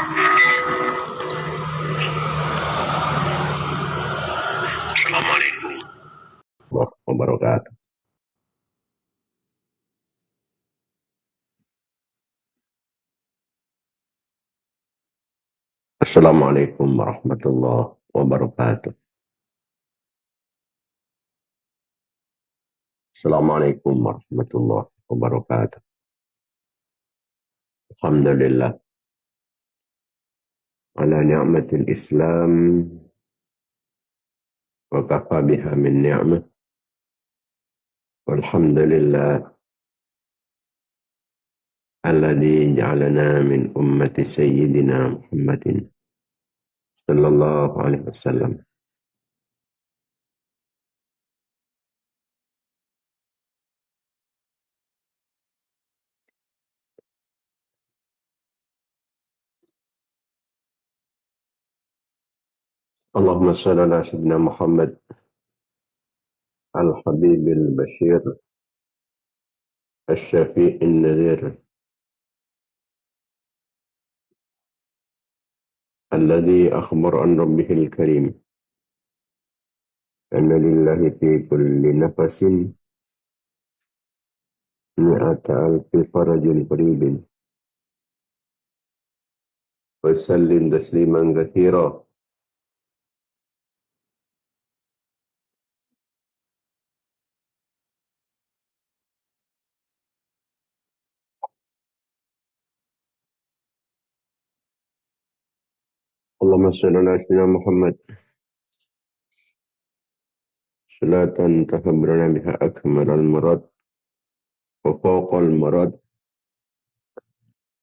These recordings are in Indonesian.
Assalamualaikum warahmatullahi wabarakatuh. Assalamualaikum warahmatullahi wabarakatuh. Assalamualaikum warahmatullahi wabarakatuh. Alhamdulillah ala ni'matil Islam wa kafa biha min ni'mah. Walhamdulillah alladhi ja'alana min ummati sayyidina Muhammadin sallallahu alaihi wasallam. Allahumma salli ala sayyidina Muhammad al-habibil bashir al-syafi'in nadhir alladhi akhbar an rabbihil karim anna lillahi fi kulli nafasin mi'ata alfi farajin qaribin wa sallim tasliman katsira. Allahumma salli ala sayyidina Muhammad salatan tahabbarana biha akmalal murad wa fawqal murad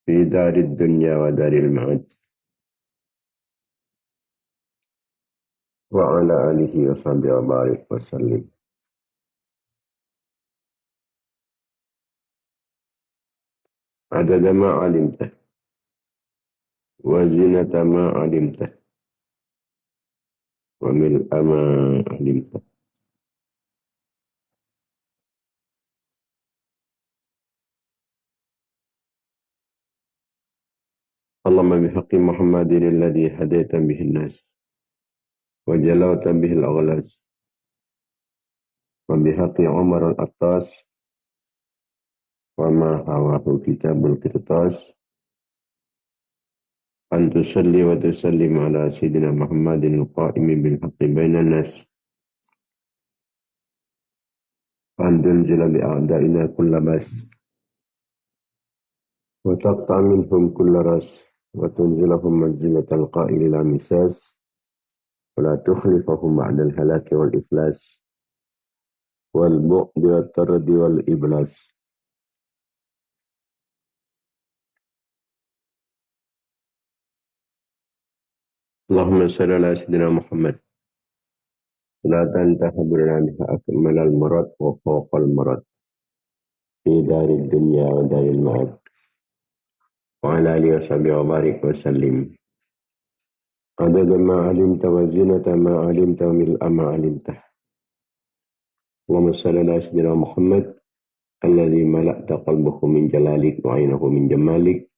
fi darid dunya wa daril ma'ad wa ala alihi wa sahbihi wa barik wa sallim. Adada ma alimtah wa zinata ma alimtah wa mil'a ma alimtah. Allahumma bihaqqi Muhammadin alladhi hadaita bihi an-nas wa jalawta bihi al-aghlas wa bihaqqi Umar al-Attas wa ma hawahu kitabul qirtas an tusalli wa tusallim ala sayyidina Muhammadin al-qa'imi bil haqqi bainan nas an tunzila bi a'da'ina kulla bas wa taqta minhum kulla ras wa tunzilahum manzilatal qa'ili la misas wa la tukhlifahum ba'da al-halaki wal iflas wal bu'di wat tardi wal iblas. Allahumma salli ala sayyidina Muhammad salatan tahabbarana biha akmalal murad wa fawqal murad fi darid dunya wa daril ma'ad wa ala alihi wa sahbihi wa barik wa sallim. Adada ma alimta wa zinata ma alimta wa mil'a ma alimta. Allahumma salli ala sayyidina Muhammad alladhi mala'ta qalbuhu min jalalik wa aynahu min jamalik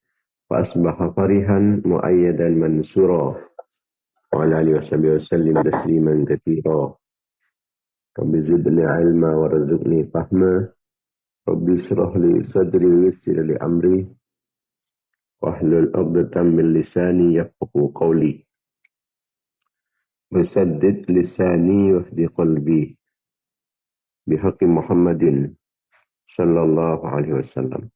wa asbaha farihan mu'ayyadan mansura wa ala alihi wa sahbihi wa sallim tasliman katsira. Rabbi zidni ilma wa razuqni fahma. Rabbi syrah li sadri wa yassir li amri wahlul 'uqdatam min lisani yafqahu qawli. Wasaddid lisani wahdi qalbi bihaqqi Muhammadin sallallahu alaihi wasallam.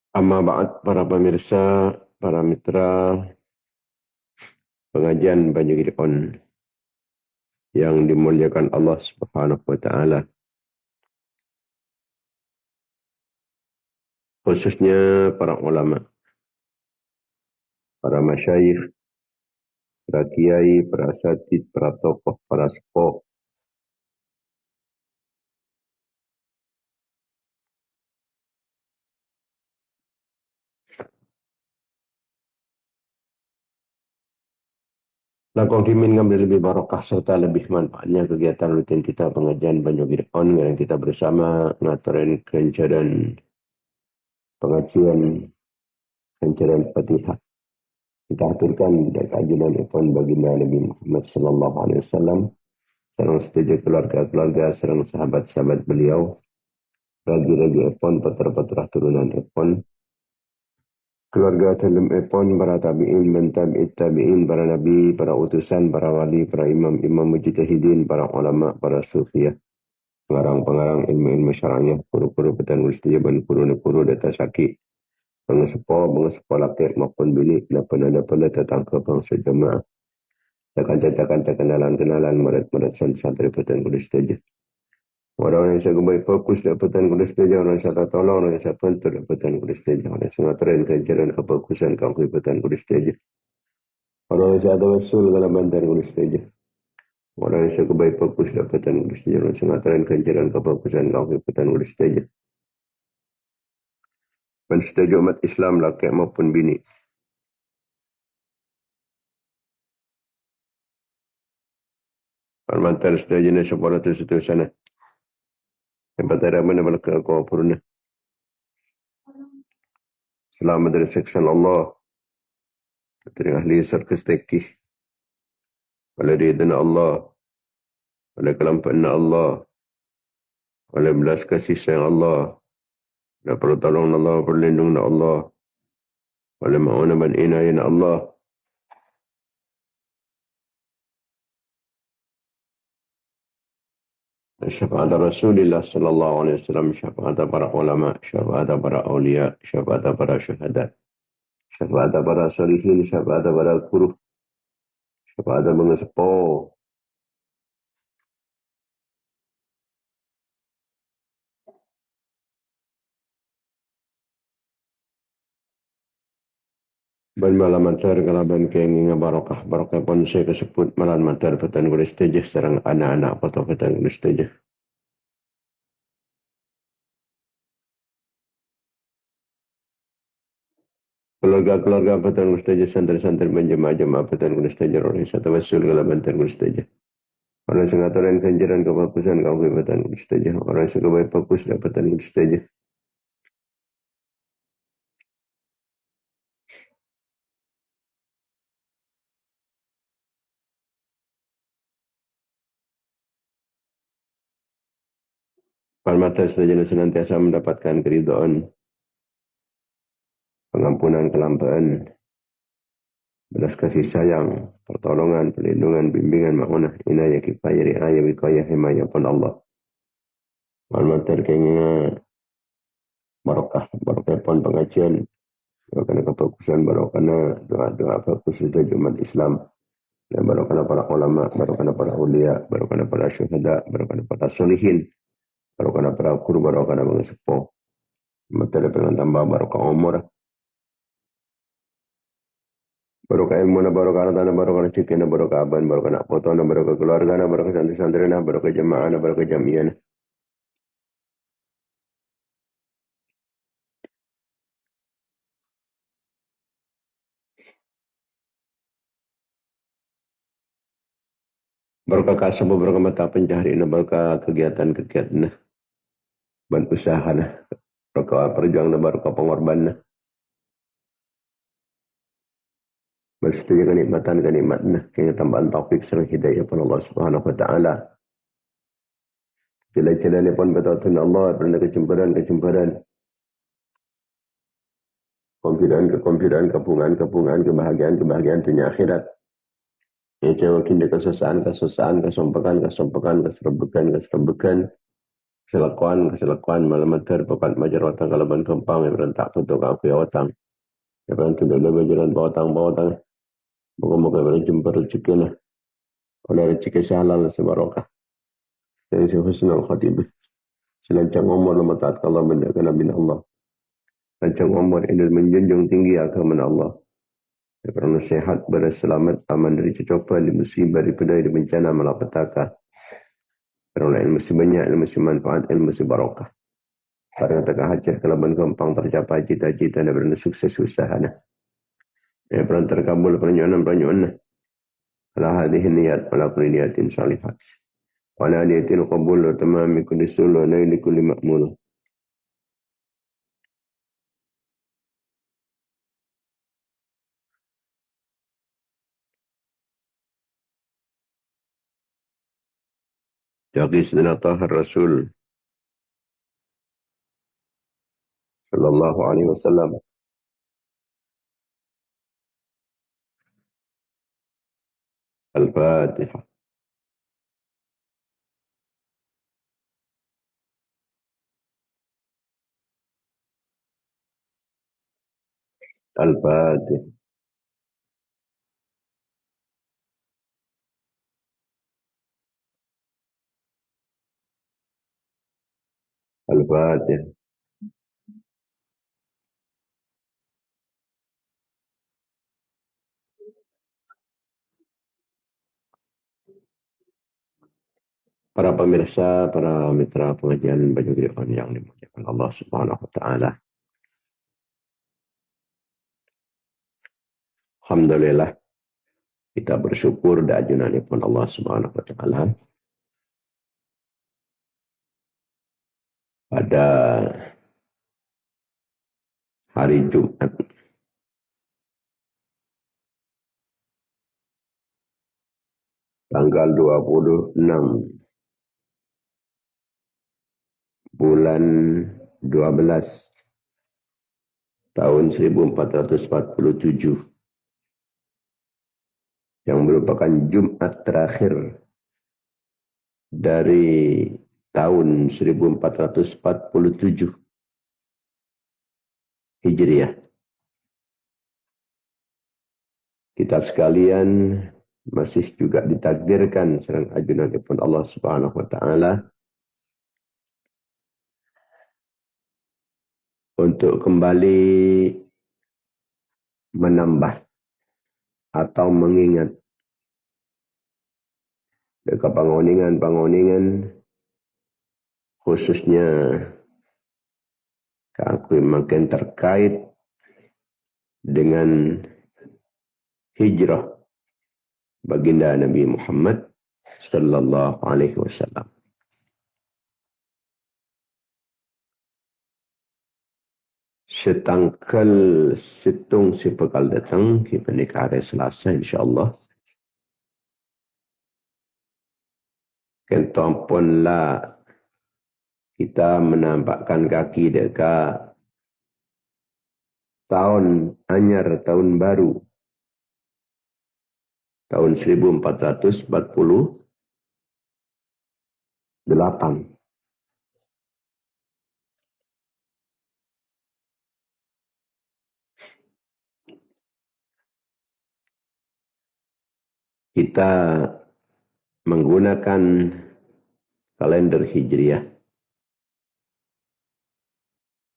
Amma ba'd, para pemirsa, para mitra pengajian Banyu On yang dimuliakan Allah Subhanahu wa taala. Khususnya para ulama, para masyayikh, para kiai, para asatid, para tokoh, para sepuh, Lakon dimin ngambil lebih barokah serta lebih manfaatnya kegiatan rutin kita pengajian Banyu Gidon yang kita bersama ngaturin kencaran pengajian kencaran Fatihah. Kita aturkan dan kajian ipon baginda Nabi Muhammad sallallahu alaihi wasallam sareng setuju keluarga-keluarga sareng sahabat-sahabat beliau ragi-ragi ipon petra-petra turunan ipon keluarga dalam ipon para tabi'in dan tabi'it tabi'in para nabi, para utusan, para wali, para imam-imam mujtahidin, para ulama, para sufiyah pengarang-pengarang ilmu-ilmu syar'iyah, guru-guru petan gustiyaban, guru-guru data syaki pengesepo laki maupun bini dapat ada pada datang ke bangsa jemaah tekan kenalan murid-murid santri petan gustiya. Orang yang saya kembali fokus dapatan kulis saja, orang yang saya tolong, orang yang saya bantu dapatan kulis saja, orang yang saya tren kejaran kefokusan kau dapatan kulis saja. Orang yang saya tawassul dalam bantuan kulis saja. Orang yang saya kembali fokus dapatan kulis saja, orang yang saya tren kejaran kefokusan kau dapatan kulis saja. Dan setuju umat Islam laki maupun bini. Mantan setuju ni sepuluh tu sana. Tempat ada mana belakang kau purna. Selamat dari seksan Allah. Dari ahli sarkas tekih. Oleh ridana Allah. Oleh kelampanan Allah. Oleh belas kasih sayang Allah. Oleh pertolongan Allah. Perlindungan Allah. Oleh ma'una ban inayin Allah. Syafaat Rasulullah sallallahu alaihi wasallam, syafaat para ulama, syafaat para aulia, syafaat para syuhada, syafaat para salihin, syafaat para guru, syafaat mga sepo. Ban malam matar kalaban kenging barokah pun saya kesebut malam matar petan kulis tejah sareng anak-anak foto petan kulis tejah. Keluarga-keluarga petan kulis tejah santri-santri menjemaah-jemaah petan kulis tejah orang satu wasul kalaban petan kulis tejah. Orang yang ngaturin kanjaran kefokusan kau petan kulis tejah. Orang yang suka fokus dapatan kulis tejah. Palmata setajana senantiasa mendapatkan keridhaan, pengampunan kelampaan, belas kasih sayang, pertolongan, perlindungan, bimbingan, ma'unah, inayah, kifayah, riayah, wikayah, himayah pun Allah. Palmata kenging barokah pun pengajian, barokah kefokusan, barokah doa-doa fokus itu umat Islam, dan barokah para ulama, barokah para ulia, barokah para syuhada, barokah para solihin, barokah para guru, barokah para sepuh. Materi pengen tambah barokah umur. Barokah ilmu na barokah harta na barokah rezeki na barokah aban barokah nak foto na barokah keluarga na barokah santri-santri na barokah jemaah na barokah jamiah na. Barokah kasab barokah mata pencahari na barokah kegiatan-kegiatan na ban usaha na barokah perjuangan na barokah pengorban na. Bersetuju kenikmatan na kaya tambahan taufik serang hidayah pun Allah Subhanahu wa taala. Jalan-jalan pun betul Allah pernah kejumparan. Kekonfidean, kepungan, kebahagiaan dunia akhirat. Ya jawab kinda kesusahan, kesompakan, keselakuan, malam mater, papat majar watang, kalaban kempang, yang berentak untuk aku ya watang. Ya kan, tidak ada jalan bawatang. Moga-moga berjumpa rezeki lah. Oleh rezeki halal sebarokah. Dan husnul khatibah. Selancang umur lama taat Allah menjaga Nabi Allah. Selancang umur ini menjunjung tinggi agama Allah. Kerana sehat, berselamat, aman dari cecopaan, dari musibah, dari bencana, malapetaka. Kerana ilmu si banyak, ilmu si manfaat, ilmu si barokah. Karena tengah hajat kelaban gampang tercapai cita-cita dan sukses usaha. Ya, peran terkabul peranyonan. ala hadhihi niyat ala kulli niyatin salihat wa ala niyatin qabul wa tamami kulli sul wa naili kulli ma'mul. Jaqi sidina tahar Rasul sallallahu alaihi wasallam. Al-Fatihah. Al-Fatihah. Al-Fatihah. Para pemirsa, para mitra pengajian Baju Gideon yang dimuliakan Allah Subhanahu wa taala. Alhamdulillah kita bersyukur da ajunanipun Allah Subhanahu wa taala pada hari Jumat tanggal 26 bulan 12 tahun 1447 yang merupakan Jumat terakhir dari tahun 1447 Hijriah. Kita sekalian masih juga ditakdirkan serang ajunanipun Allah Subhanahu wa taala untuk kembali menambah atau mengingat pangoningan khususnya aku makin terkait dengan hijrah baginda Nabi Muhammad sallallahu alaihi wasallam. Setangkal situng si pekal datang kita nikah hari Selasa insyaallah. Kentompon lah kita menampakkan kaki dekat tahun anyar, tahun baru tahun 1448. Kita menggunakan kalender Hijriah.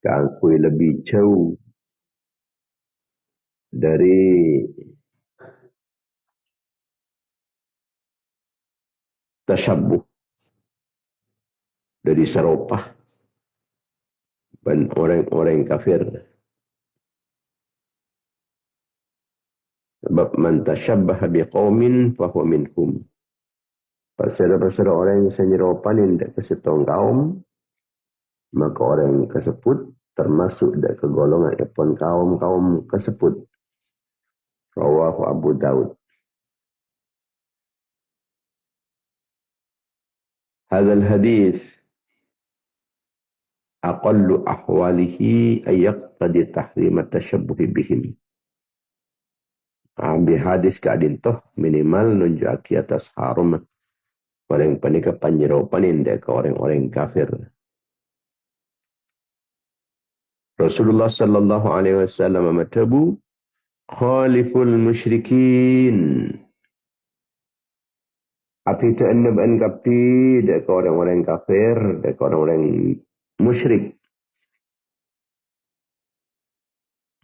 Keangkui lebih jauh dari tasyabuh, dari seropah dan orang-orang kafir. Sebab man tasyabbaha biqaumin fahuwa minhum. Pasal orang yang senyeropanin dak kesetong kaum, maka orang tersebut termasuk dak kegolongan ipun kaum tersebut. Rawahu Abu Daud. Hadzal hadis aqallu ahwalihi ay yaqtadi tahrim at-tashabbuh bihim. Ambil hadis keadin toh minimal nunjuk atas harum orang panika panjeropanin dek orang-orang kafir. Rasulullah sallallahu alaihi wasallam matabu khaliful musyrikin. Api itu an kapi dek orang-orang kafir, dek orang-orang musyrik.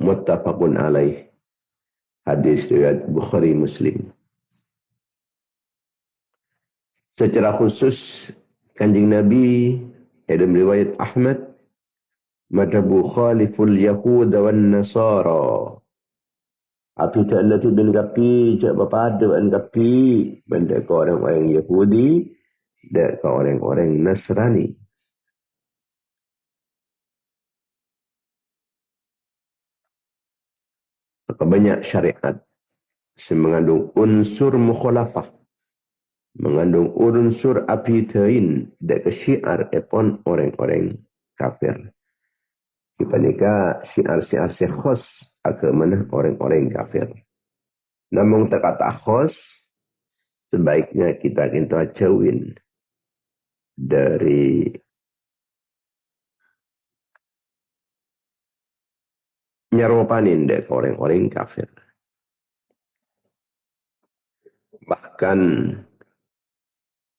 Muttafaqun alaih. Hadis riwayat Bukhari Muslim. Secara khusus Kanjeng Nabi dalam riwayat Ahmad madhabu khaliful Yahud wan Nasara. Api tak nanti ben kapi, cak berpada ben kapi. Benda ke orang-orang Yahudi, dan ke orang-orang Nasrani. Maka banyak syariat mengandung unsur mukhalafah, mengandung unsur apitain dan ke syiar epon orang-orang kafir. Ipanika syiar-syiar khos agama orang-orang kafir. Namun tak kata khos, sebaiknya kita jauhin dari nyaropanin dari orang-orang kafir. Bahkan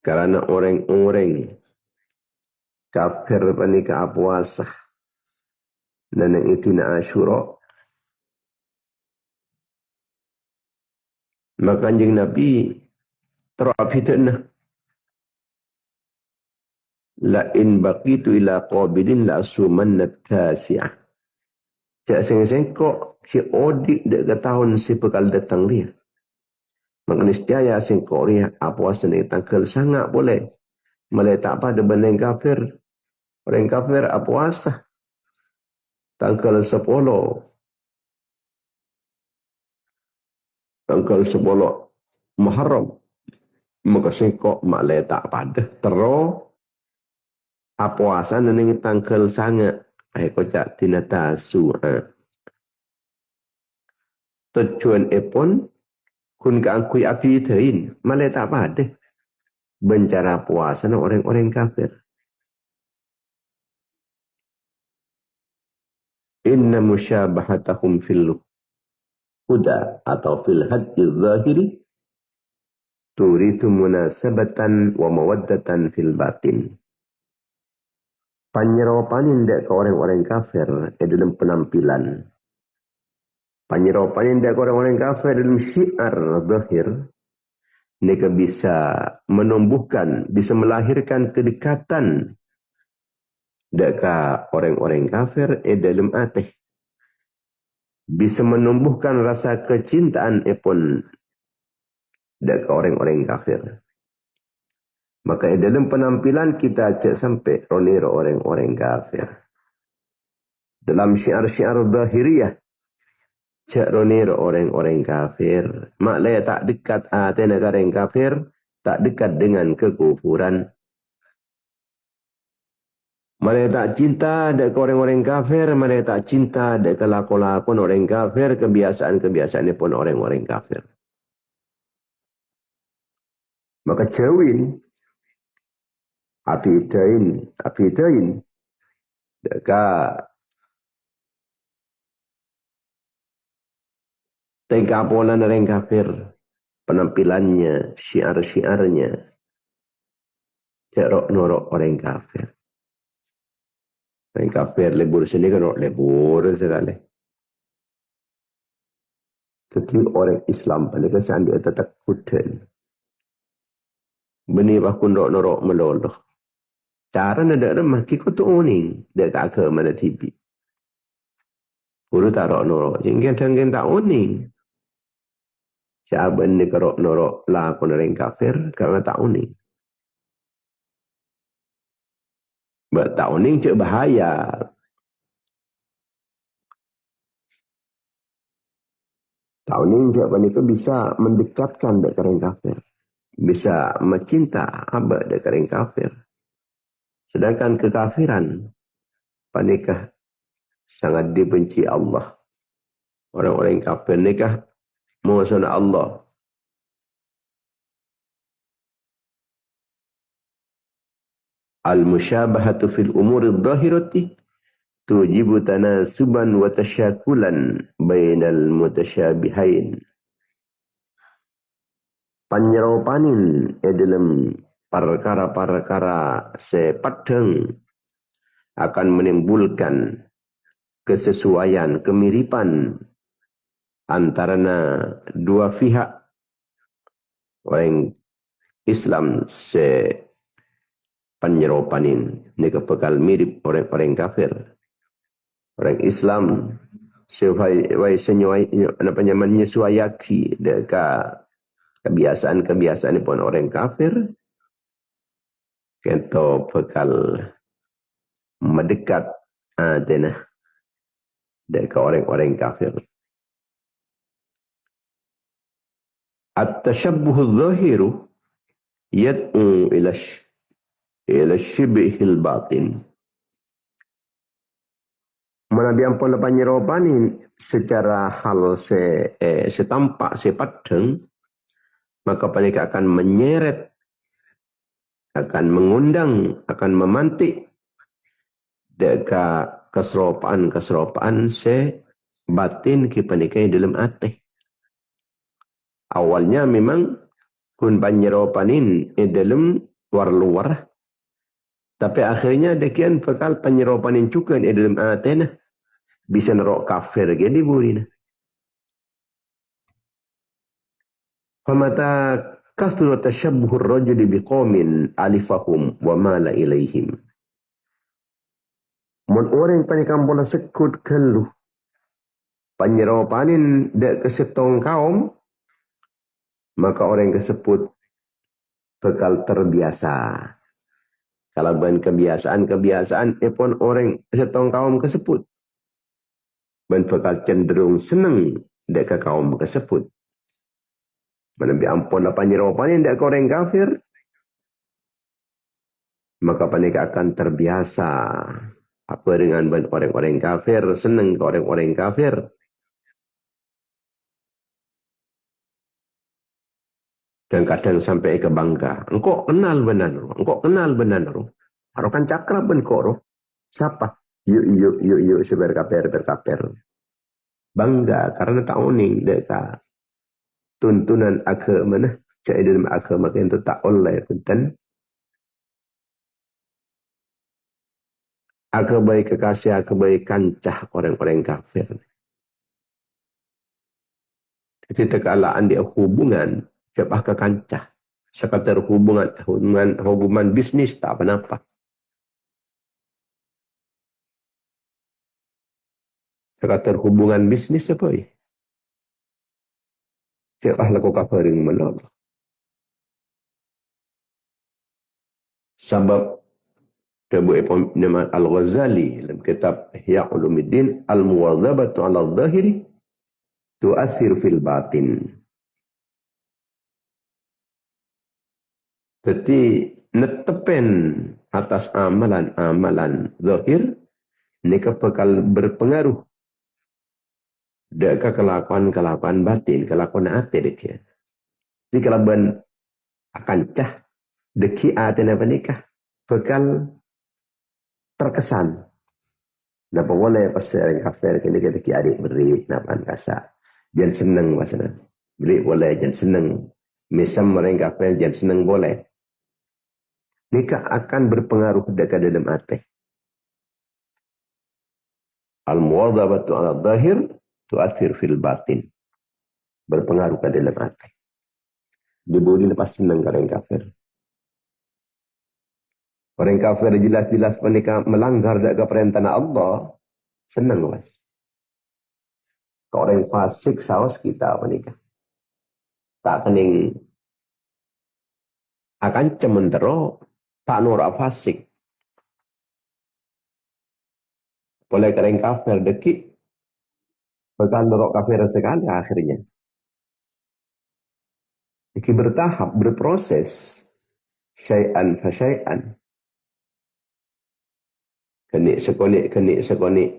karena orang-orang kafir panika puasa dan yang itu na Asyura, maka kanjeng Nabi terapitna la in baqitu ila qabilin la asumanna tasi'ah. Cak seng-sengkok si odik dek ke tahun si pekal datang dia. Maka niscaya sengkok dia puasa ni tangkel sangat boleh. Malai tak pada benda yang kafir. Orang kafir puasa tanggal 10. Tanggal 10 Muharram. Maka sengkok malai tak pada. Terus puasa ni tanggal sangat. Kocak tinata su'a. Tujuan epon kun keangkui api tain. Malai tak pada. Bencara puasa na orang-orang kafir. Inna musyabahatahum fil huda atau fil hadji zahiri turitu munasabatan wa mawaddatan fil batin. Penyerupaan indah ke orang-orang kafir dalam penampilan. Penyerupaan indah ke orang-orang kafir dalam syiar zahir. Mereka bisa menumbuhkan, bisa melahirkan kedekatan dekat orang-orang kafir dalam hati. Bisa menumbuhkan rasa kecintaan pun dekat orang-orang kafir. Maka dalam penampilan kita cek sampai ronir orang-orang kafir. Dalam syiar-syiar zahiriyah cek ronir orang-orang kafir. Maklaya tak dekat negara yang kafir, tak dekat dengan kekufuran. Malaya tak cinta dekat orang-orang kafir, malaya tak cinta dekat lakon-lakon orang kafir, kebiasaan-kebiasaan pun orang-orang kafir. Maka jauhin api tain dekat tengkapolan orang kafir, penampilannya, syiar-syiarnya, cerok norok orang kafir. Orang kafir lebur sini kan lebur sekali. Tapi orang Islam pada kesan dia tetap kudan. Beni bakun norok meloloh. Cara nada remah kiko tu uning dekat ke mana tibi. Guru tak rok norok, jengken tak uning. Siapa ni kerok norok lah pun orang kafir kerana tak uning. Tak uning cik bahaya. Tak uning cik panika bisa mendekatkan dekat orang kafir. Bisa mencinta abad dekat orang kafir. Sedangkan kekafiran panikah sangat dibenci Allah. Orang-orang kafir nikah musuh Allah. Al-musyabahatu fil umuri dhahirati tujibu tanasuban wa tasyakulan bainal mutasyabihain. Penyerupanin dalam perkara-perkara sepadang akan menimbulkan kesesuaian, kemiripan antara dua pihak orang Islam penyerupanin. Ini kepekal mirip orang-orang kafir. Orang Islam Supaya menyesuaiaki dekat kebiasaan-kebiasaan pun orang kafir, kita bakal mendekat dekat orang-orang kafir. At-tashabbuh adh-dhahiru yad'u ila shibhil batin. Manabi ampun lepas nyeroban ini secara hal setampak, sepadeng, maka mereka akan menyeret, akan mengundang, akan memantik dekat keserupaan batin kipanikai dalam hati. Awalnya memang kun panyeropanin dalam luar, tapi akhirnya dekian bakal panyeropanin juga dalam hati bisa nerok kafir jadi burina. Famata kathura tashabbuh ar-rajuli biqaumin alifahum wa mala ilaihim. Mun orang panikam bola sekut kelu panyeropanin dek kesetong kaum, maka orang tersebut bakal terbiasa. Kalau bukan kebiasaan pun orang kesetong kaum tersebut, dan bakal cenderung senang dekat kaum tersebut. Menabi ampun lah panyeropanin dekat orang kafir, maka mereka akan terbiasa apa dengan orang-orang kafir, senang ke orang-orang kafir. Dan kadang sampai ke bangga. Engkau kenal benar. Harukan cakra benkoro. Siapa? Yuk, berkaper. Bangga karena tak uning dekat tuntunan agama nah. Cak dalam agama itu tak oleh punten. Agama kekasih, agama kancah orang-orang kafir. Jadi tekalaan dia hubungan siapa ke kancah. Sekadar hubungan bisnis tak apa-apa. Sekadar hubungan bisnis apa ya? Siapa laku kafaring malam. Sebab Abu Imam Al-Ghazali dalam kitab Ihya Ulumuddin Al-Muwadhabatu 'ala adh-dhahiri tu'athir fil batin. Jadi netepen atas amalan zahir ini bakal berpengaruh dekat kelakuan batin, kelakuan hati dekat. Jadi kalau akan cah deki hati apa nikah bakal terkesan. Napa boleh pas orang kafir kini deki adik beri napan kasa. Jangan seneng masalah. Beri boleh jangan seneng. Misal orang kafir jangan seneng boleh. Nikah akan berpengaruh dekat dalam hati. Al-muwadhabatu 'ala adh-dhahir tu'athir fil batin. Berpengaruh ke dalam hati. Diberi lepas senang ke orang kafir. Orang kafir jelas-jelas menikah melanggar dekat perintah Allah. Senang mas. Kalau orang fasik saus kita menikah. Tak kening akan cemendero tak norak fasik. Oleh orang kafir dekik bakal norak kafir sekali akhirnya. Iki bertahap, berproses. Syai'an fa syai'an. Kenik sekonik.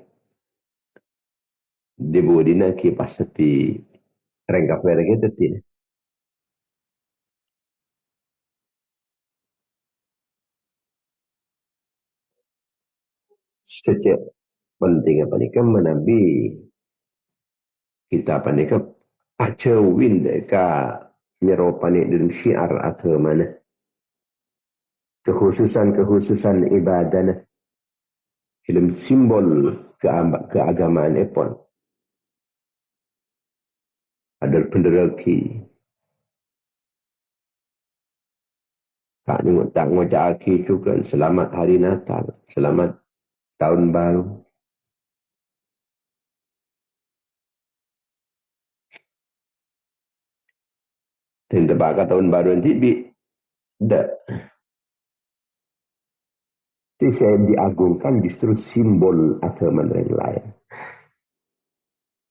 Dibudina ki pasti orang kafir gitu tidak. Sejak penting apa ni kan menabi kita apa ni kan aja win deka nyeropani dalam syiar agama nah. Kekhususan ibadah nah. Dalam simbol keagamaan pun ada penderaki tak ngocaki juga selamat hari Natal, selamat tahun baru. Dan tebak tahun baru nanti tidak. Jadi saya diagungkan justru simbol agama yang lain.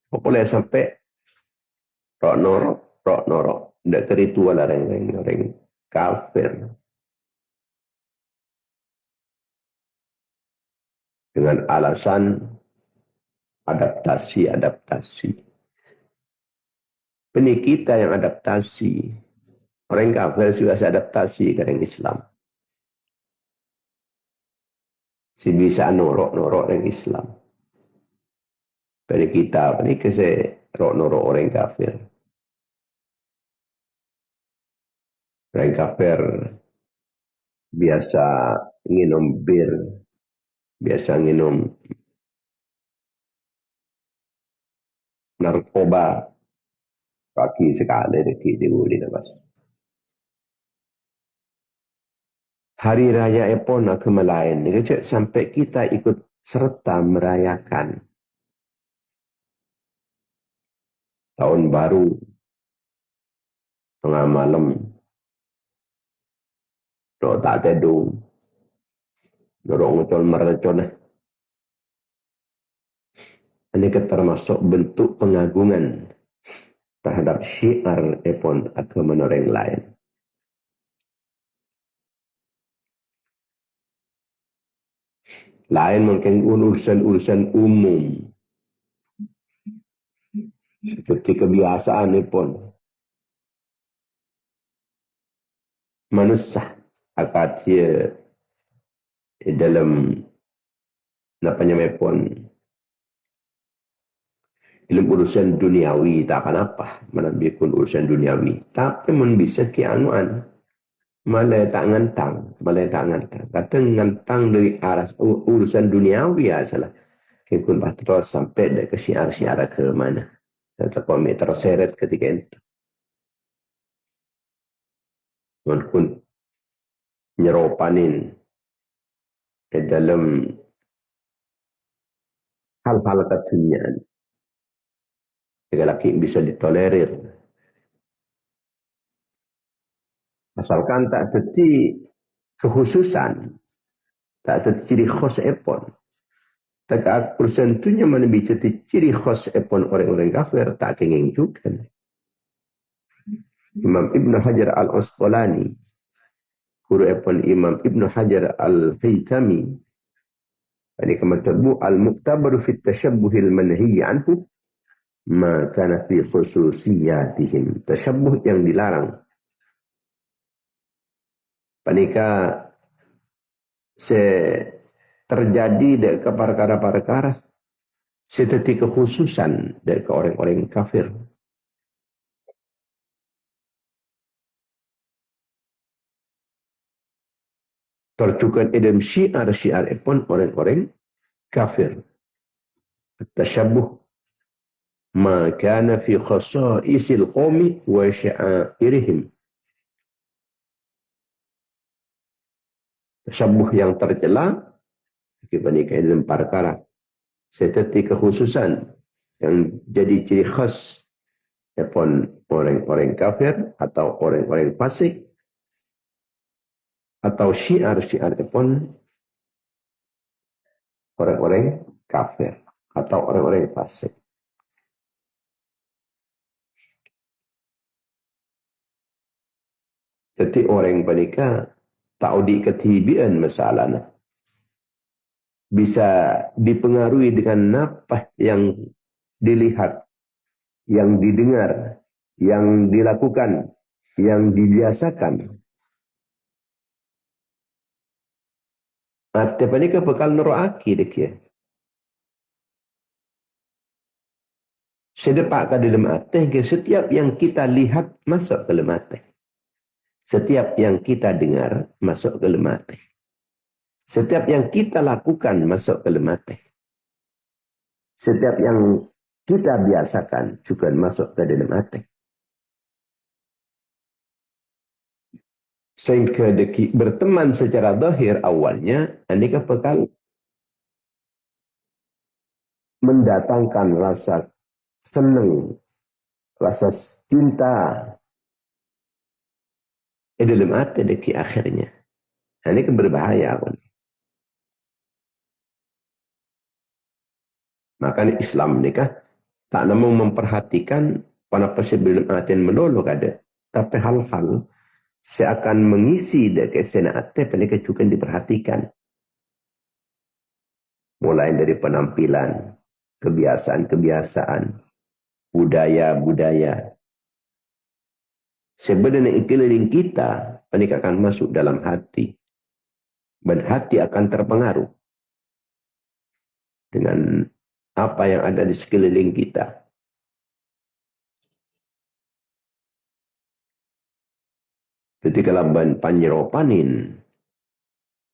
Boleh sampai rok norok. Tidak keritual orang kafir. Dengan alasan adaptasi. Ini kita yang adaptasi. Orang kafir juga adaptasi ke orang Islam. Si bisa norok orang Islam. Pada kita, ini kasi norok orang kafir. Orang kafir biasa nginum bir, biasa nginum narkoba, kaki sekali deki di nafas. Hari raya Epon agama lain, sampai kita ikut serta merayakan tahun baru tengah malam, tak tedung, dorong ngecol merecon. Ini termasuk bentuk pengagungan terhadap syiar Epon agama orang lain. Lain mungkin urusan umum. Seperti kebiasaan Epon. Manusia akad dia dalam namanya Epon. Dalam urusan duniawi tak apa menambilkan urusan duniawi. Tapi mun bisa kianuan. Malah tak ngantang. Kadang ngantang dari arah urusan duniawi ya salah. Kipun terus sampai ke syiar-syiar ke mana. Tetap terseret ketika itu. Walaupun nyeropanin ke dalam hal-hal keduniaan. Jika laki bisa ditolerir. Asalkan tak jadi kekhususan. Tak ada ciri khas Epon. Tak persentuhnya mana bicara ciri khas Epon orang-orang kafir. Tak ingin juga. Imam Ibn Hajar al-Asqalani. Guru Epon Imam Ibn Hajar al-Haytami. Ini kemudian al-Muqtabar fi tashabbuhil manhiy anhu. Ma kana fi khususiyatihim. Tashabbuh yang dilarang. Panika terjadi dari perkara-perkara seperti kekhususan dari orang-orang kafir. Tercukup dalam syiar pun orang-orang kafir. Tashabbuh ma kana fi khasa'isil qawmi wa sya'airihim. Tashabbuh yang tercela dibandingkan dalam perkara seperti kekhususan yang jadi ciri khas pun orang-orang kafir atau orang-orang fasik atau syiar-syiar pun orang-orang kafir atau orang-orang fasik. Jadi orang mereka tahu di ketibian masalahnya. Bisa dipengaruhi dengan apa yang dilihat, yang didengar, yang dilakukan, yang dibiasakan. Tapi mereka bakal neroaki dekia. Sedepak ke dalam hati, setiap yang kita lihat masuk ke dalam hati. Setiap yang kita dengar masuk ke dalam hati. Setiap yang kita lakukan masuk ke dalam hati. Setiap yang kita biasakan juga masuk ke dalam hati. Sehingga berteman secara zahir awalnya, andika bakal mendatangkan rasa senang, rasa cinta, dalam hati deki akhirnya. Ini kan berbahaya pun. Makanya Islam ni kan tak namun memperhatikan kenapa sebelum aten melulu kada. Tapi hal-hal seakan mengisi deki senate pendek juga diperhatikan. Mulai dari penampilan, kebiasaan-kebiasaan, budaya-budaya. Sebenarnya ikeliling kita, pendek akan masuk dalam hati. Dan hati akan terpengaruh dengan apa yang ada di sekeliling kita. Ketika laban panjeropanin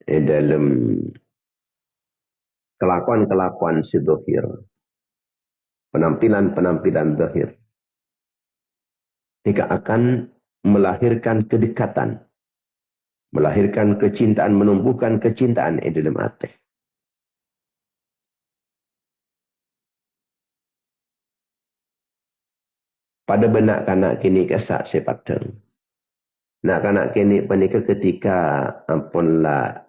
dalam kelakuan-kelakuan si dohir, penampilan-penampilan dohir, jika akan melahirkan kedekatan, melahirkan kecintaan, menumbuhkan kecintaan di dalam hati. Pada benak kanak kini kesak sepateng. Nak kanak kini penikah ketika ampunlah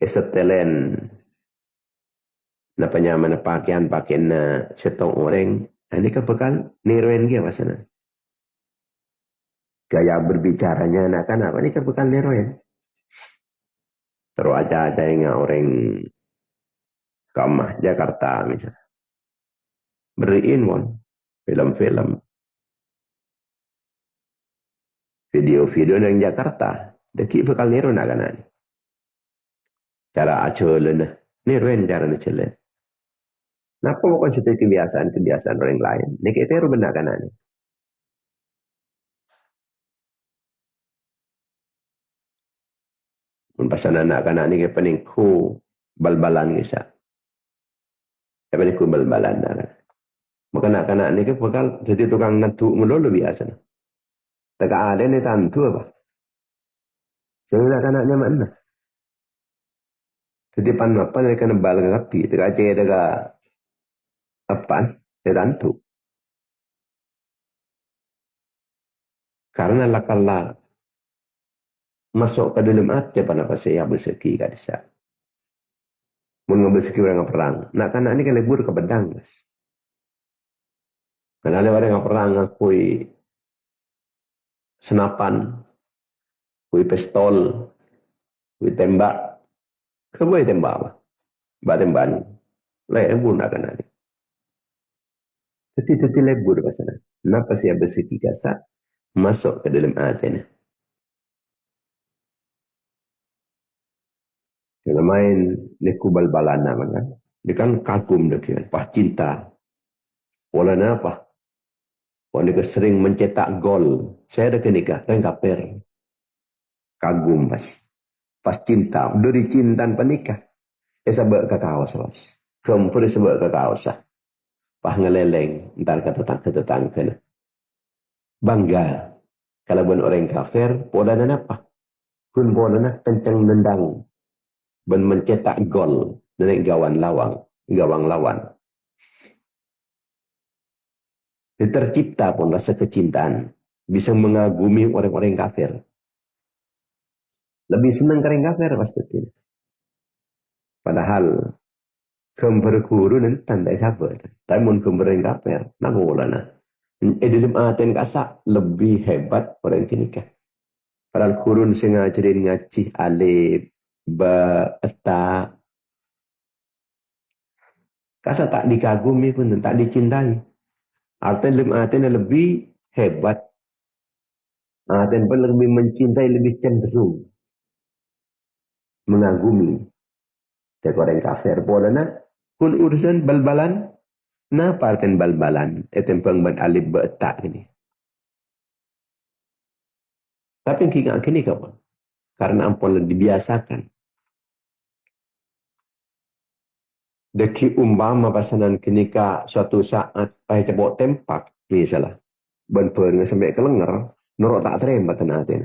esetelen napanya mana pakaian na setong orang. Ini kan bekal nirwen dia pasana. Gaya berbicaranya anak-anak ini kan bekal nirwen. Terus ada yang orang Kamah Jakarta misalnya. Beriin mon film-film. Video-video yang Jakarta. Deki bekal niru nak-anak ni. Cara aculen. Nirwen cara aculen. Kenapa bukan seperti kebiasaan-kebiasaan orang lain? Ini kita harus benar kan ini. Pasan anak-anak ni kita pening ku bal-balan kisah. Kita pening ku bal-balan. Maka anak-anak ni kita bakal jadi tukang nantu melulu biasa. Tak ada ni tantu apa. Jadi anak-anaknya mana? Jadi pan apa ni kena bal ke kapi. Tak ada apa dia tantu. Karena lakala masuk ke dalam hati pada pasal yang berseki kat desa. Mun berseki orang perang. Nak kanak ni kan lebur ke pedang mas. Karena ada orang yang perang ngakui senapan, kui pistol, kui tembak. Kebuai tembak apa? Mbak tembak ni. Lebur nak kanak ni. Teti lebur pasal. Kenapa saya berseki kasar masuk ke dalam hati ni. Kalau main neku bal-balan nama kan. Dia kan kagum dia. Pas cinta. Wala na apa. Wala dia sering mencetak gol. Saya ada kenikah. Kan kaper. Kagum pas. Pas cinta. Dari cintaan penikah. Sebab kakawas. Kempur sebab kakawas. Pas ngeleleng. Ntar ketetang kena. Bangga. Kalau bukan orang kafir. Wala na apa. Kun wala na kencang nendang. Ben mencetak gol dari gawang lawan. Tercipta pun rasa kecintaan. Bisa mengagumi orang-orang kafir. Lebih senang orang kafir pasti. Padahal kemberguru nanti tandai sabar. Tapi mun kembereng kafir, nak bolana. Dalam aten kasak lebih hebat orang kinikah. Padahal kurun sengajarin ngaji alif eta kasa tak dikagumi pun tak dicintai. Artinya lebih hebat. Artinya pun lebih mencintai, lebih cenderung mengagumi. Cek orang kafir boleh nak kun urusan bal-balan. Napa artinya bal-balan? Etempeng ban alif eta ini. Tapi kita kini kapan? Karena ampun dibiasakan. Deki umpama pasanan kenika suatu saat pahit cebok tempak misalnya ban peurang sampai ke lenger norok tak terima tenatin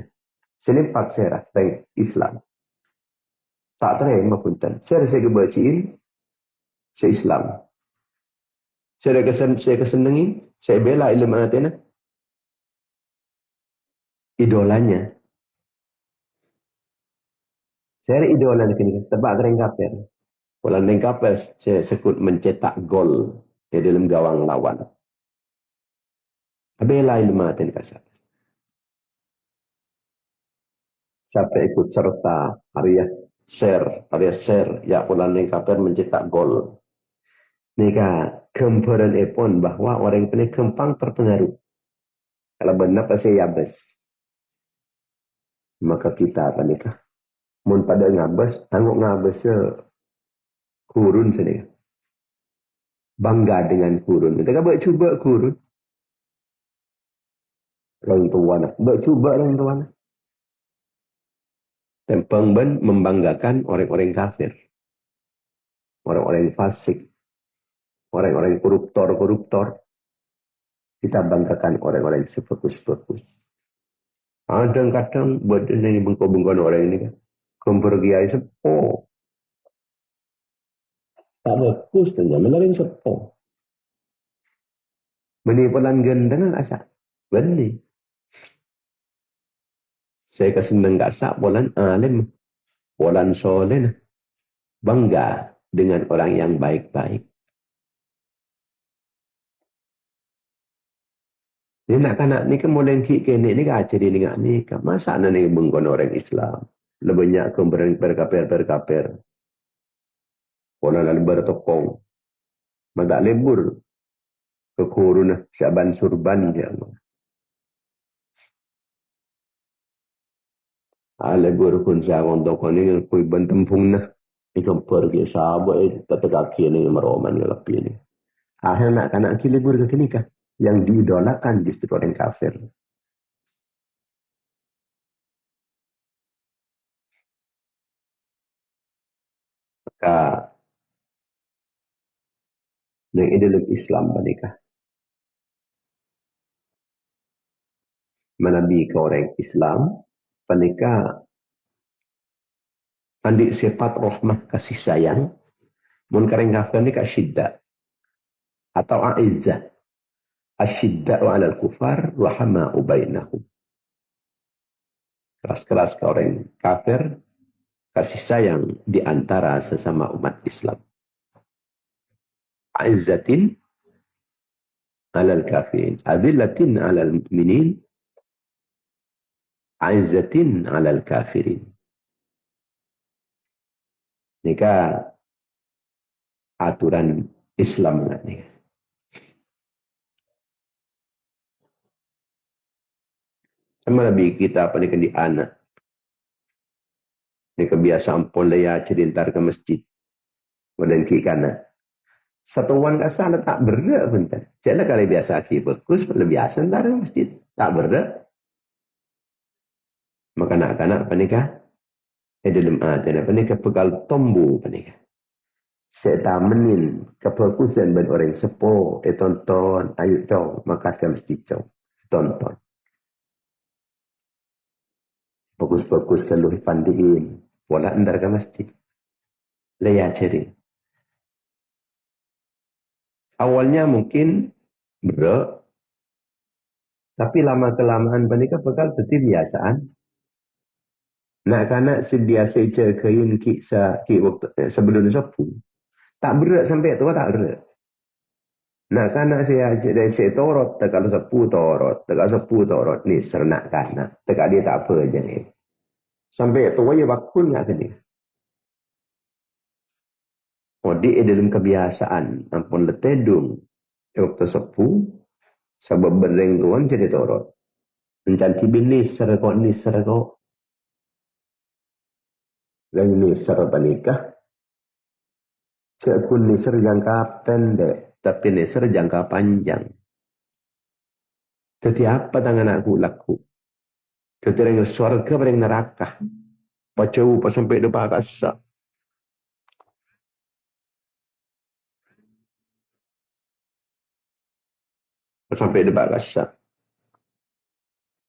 selimpak serah teng Islam tak terima punten saya kebaciin saya Islam saya kesenengin saya bela ilmu atina idolanya Saya idola ni tebak kering kafir. Walau kering kafir saya sekut mencetak gol di dalam gawang lawan. Abela ilmu ten kasar. Siapa ikut serta area share ya ulang kering kafir mencetak gol. Nika gambaran epon bahwa orang ini kempang terpengaruh. Kalau benar pasti yabes. Maka kita apa nikah? Mun pada ngabes, tanggung ngabes kurun sini. Bangga dengan kurun. Kita kan cuba kurun. Orang tua nak. Cuba orang tua nak. Tempeng ben membanggakan orang-orang kafir. Orang-orang fasik. Orang-orang koruptor. Kita banggakan orang-orang sepekus-pekus. Kadang-kadang buat ini bengkok-bengkok orang ini kan. Kempergiai sepo. Tak bagus tu jangan lain sepo. Menipulan gendeng asak. Benih. Saya kesenang asak bolan alim. Bolan soleh. Bangga dengan orang yang baik-baik. Ni nak kanak ni kan mulai kini ni kan jadi ni ni kan masa ni bengkon orang Islam. Lebih banyak kemberan berkapir. Bolan lalu bertokong. Madak lebur. Kekurun Syaban Surban dia. Lebur pun saya untuk ni kui bentempung nah. Ikan pergi sahabat tetap kini meroman yang lebih ni. Akhirnya nak kanak libur ke kini kah? Yang diidolakan justru orang kafir. Maka yang dalam Islam menikah. Menabi ke orang Islam menikah andi sifat rahmah kasih sayang mun kareng kafir ni syiddah atau aizzah asyidda'u 'alal kufar wa hama'u bainahum. Keras-keras ke orang kafir, kasih sayang di antara sesama umat Islam. Aizzatin 'alal kafirin, adillatin 'alal mu'minin, aizzatin 'alal kafirin. Nika aturan Islam ni. Sama Nabi kita apa ni kan di anak. Ni kebiasaan pun laya celintar ke masjid. Melengki kanan. Satu wan kasar tak berat pun tak. Jadi kalau biasa aki bagus, lebih biasa ntar ke masjid. Tak berat. Maka nak-nak apa nikah? Dalam apa nikah pegal tombu apa nikah? Saya menin keperkusan ben orang sepo, tonton, ayo dong, maka ke masjid dong. Tonton. Bagus-bagus kalau pandiin. Wala ndar ke masjid. Leya ceri. Awalnya mungkin berat. Tapi lama-kelamaan menikah bakal jadi biasaan. Nak kanak sebiasa kain ki waktu sebelum sapu. Tak berat sampai tua tak berat. Nak kanak saya ajak dari saya torot, tekal sapu torot ni serenak kanak. Tekal dia tak apa je ni. Sampai tua ya bakun nak kena. Oh dia dalam kebiasaan ampun letedung waktu sapu sebab bereng tuan jadi torot. Mencanti binis serkok ni serkok. Dan ini serba nikah. Sekun nisar jangka pendek, tapi nisar jangka panjang. Jadi apa tangan aku laku? Jadi orang surga pada neraka. Pacau pas sampai depan kasak. Pas sampai depan kasak.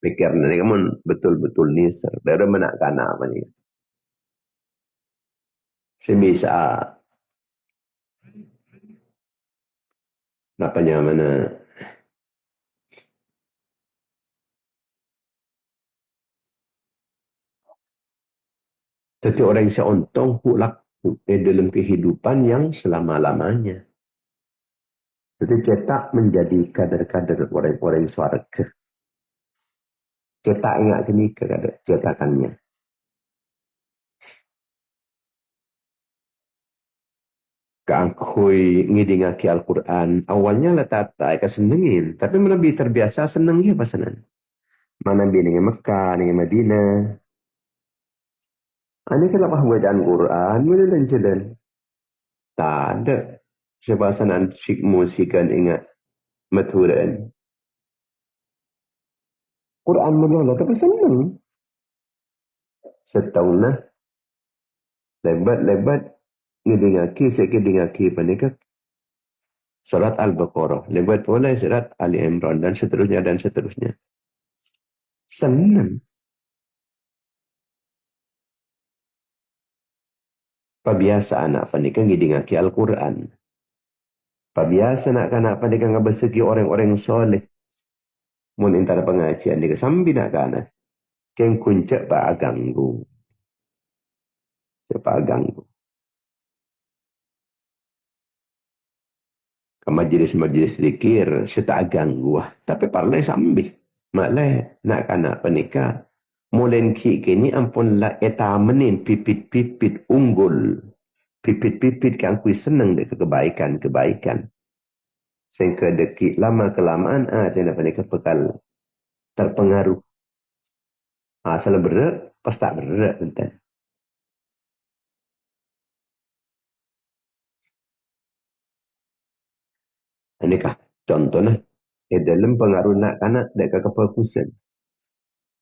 Pikir nanti kamu betul-betul nisar. Dari mana kana apa ni? Sebisa napanya mana? Jadi orang yang seontong pulak dalam kehidupan yang selama-lamanya. Jadi cetak menjadi kader-kader orang-orang swarga. Cetak ingat ini cetakannya. Keangkui ngidingaki Al-Quran. Awalnya letak kesenengin. Tapi lebih terbiasa seneng ya pasanan. Mana dengan Mekah, dengan Madinah. Ini kenapa bacaan Quran? Mana dan jalan? Tak ada. Sebasanan musikan ingat maturan. Quran melolong tapi seneng. Setahun lah. Lebat-lebat. Ngidingaki, sekidingaki panikah. Surat Al-Baqarah. Lebat mulai surat Ali Imran. Dan seterusnya, dan seterusnya. Senang. Pabiasa anak panikah ngidingaki Al-Quran. Pabiasa nak kanak panikah ngabasagi orang-orang soleh. Mun intara pengajian dia sambil nak kanak. Keng kuncak pak ganggu. Pak ganggu. Ke majlis-majlis zikir setak ganggu. Tapi parlai sambil. Maklai nak kanak panikah. Mulen ki kini ampun la eta menin pipit-pipit unggul. Pipit-pipit kan kui senang dek kebaikan-kebaikan. Sehingga deki lama kelamaan ada panikah bekal terpengaruh. Asal berat, pas tak berat. Bentar. Inikah contohnya. Dalam pengaruh nak kanak dekat keperkusan.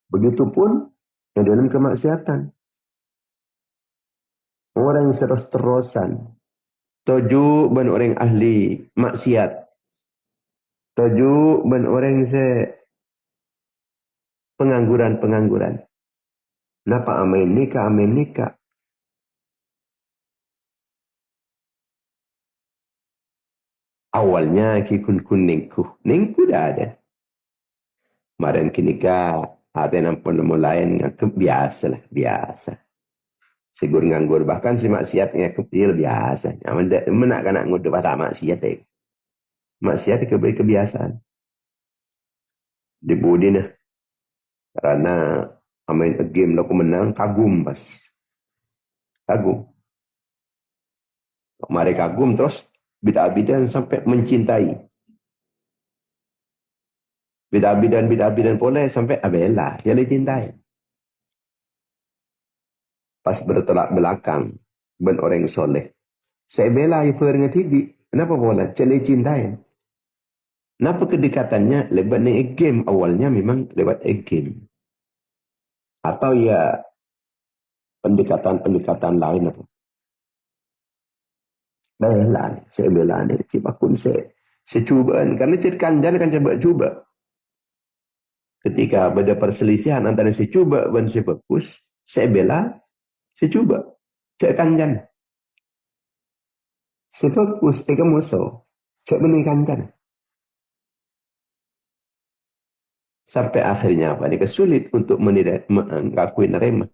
Begitupun dalam kemaksiatan. Orang yang terus-terusan. Tujuh ben orang ahli maksiat. Tujuh ben orang pengangguran-pengangguran. Napa amin nikah. Awalnya kikun ningku dah ada. Kemarin kini ada nampun lain biasa lah, biasa. Sigur nganggur bahkan si maksiatnya kecil biasa. Menak nak nguduh tak maksiat deh. Maksiat kebiasaan. Dibudi nah. Karena main game laku menang kagum pas. Kagum. Mari kagum terus bidah-bidan sampai mencintai. Bidah-bidan boleh sampai abela. Dia le cintai. Pas bertolak belakang ben orang soleh. Saya bela yang pernah tibi. Kenapa boleh? Cele cintai. Kenapa kedekatannya lewat game awalnya memang lewat game. Atau ya pendekatan-pendekatan lain apa. Bela ni. Saya bela ni. Cipakun saya cubaan. Karena cerkan jangan akan coba. Ketika ada perselisihan antara saya cuba dan saya fokus. Saya bela. Saya cuba. Cerkan jangan. Saya fokus. Kamu musuh. Cek menikah jangan. Sampai akhirnya apa? Ini sulit untuk mengakui nerima